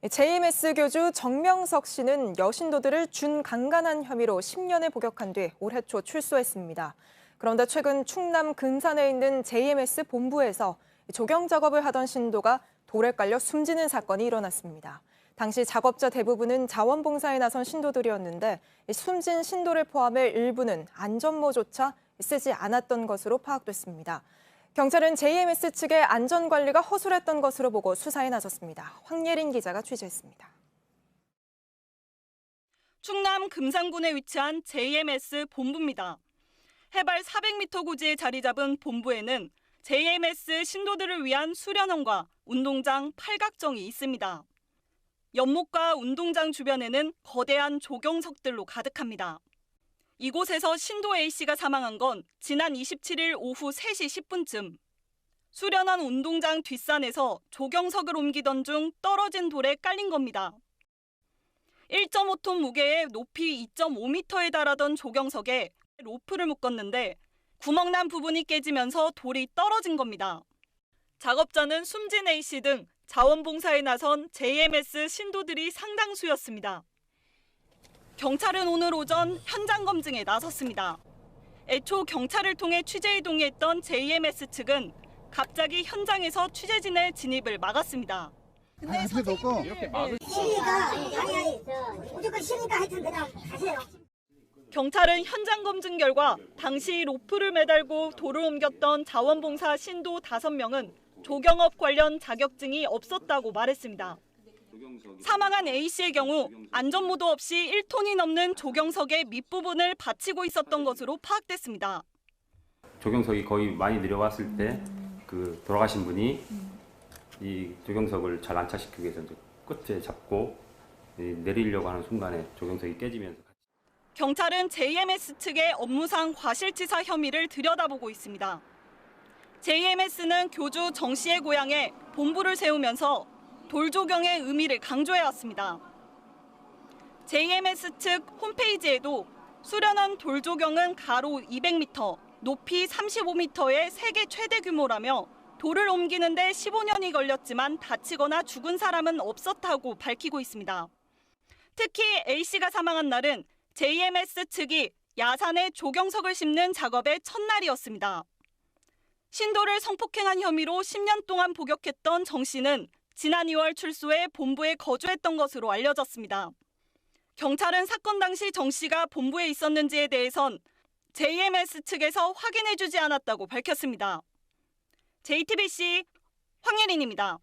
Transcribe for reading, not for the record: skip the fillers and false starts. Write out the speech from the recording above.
JMS 교주 정명석 씨는 여신도들을 준강간한 혐의로 10년을 복역한 뒤 올해 초 출소했습니다. 그런데 최근 충남 금산에 있는 JMS 본부에서 조경 작업을 하던 신도가 돌에 깔려 숨지는 사건이 일어났습니다. 당시 작업자 대부분은 자원봉사에 나선 신도들이었는데 숨진 신도를 포함해 일부는 안전모조차 쓰지 않았던 것으로 파악됐습니다. 경찰은 JMS 측의 안전관리가 허술했던 것으로 보고 수사에 나섰습니다. 황예린 기자가 취재했습니다. 충남 금산군에 위치한 JMS 본부입니다. 해발 400m 고지에 자리 잡은 본부에는 JMS 신도들을 위한 수련원과 운동장 팔각정이 있습니다. 연못과 운동장 주변에는 거대한 조경석들로 가득합니다. 이곳에서 신도 A씨가 사망한 건 지난 27일 오후 3시 10분쯤. 수련원 운동장 뒷산에서 조경석을 옮기던 중 떨어진 돌에 깔린 겁니다. 1.5톤 무게의 높이 2.5m에 달하던 조경석에 로프를 묶었는데 구멍난 부분이 깨지면서 돌이 떨어진 겁니다. 작업자는 숨진 A씨 등 자원봉사에 나선 JMS 신도들이 상당수였습니다. 경찰은 오늘 오전 현장 검증에 나섰습니다. 애초 경찰을 통해 취재에 동의했던 JMS 측은 갑자기 현장에서 취재진의 진입을 막았습니다. 근데 선생님들 이렇게 막을 시니까 무조건 시니까 하여튼 그냥 가세요. 경찰은 현장 검증 결과 당시 로프를 매달고 돌을 옮겼던 자원봉사 신도 5명은 조경업 관련 자격증이 없었다고 말했습니다. 사망한 A씨의 경우 안전모도 없이 1톤이 넘는 조경석의 밑부분을 받치고 있었던 것으로 파악됐습니다. 조경석이 거의 많이 내려왔을 때 돌아가신 분이 이 조경석을 잘 안착시키기 위해서 이제 끝에 잡고 내리려고 하는 순간에 조경석이 깨지면서. 경찰은 JMS 측의 업무상 과실치사 혐의를 들여다보고 있습니다. JMS는 교주 정 씨의 고향에 본부를 세우면서 돌조경의 의미를 강조해왔습니다. JMS 측 홈페이지에도 수련원 돌조경은 가로 200m, 높이 35m의 세계 최대 규모라며 돌을 옮기는데 15년이 걸렸지만 다치거나 죽은 사람은 없었다고 밝히고 있습니다. 특히 A씨가 사망한 날은 JMS 측이 야산에 조경석을 심는 작업의 첫날이었습니다. 신도를 성폭행한 혐의로 10년 동안 복역했던 정 씨는 지난 2월 출소해 본부에 거주했던 것으로 알려졌습니다. 경찰은 사건 당시 정 씨가 본부에 있었는지에 대해선 JMS 측에서 확인해주지 않았다고 밝혔습니다. JTBC 황예린입니다.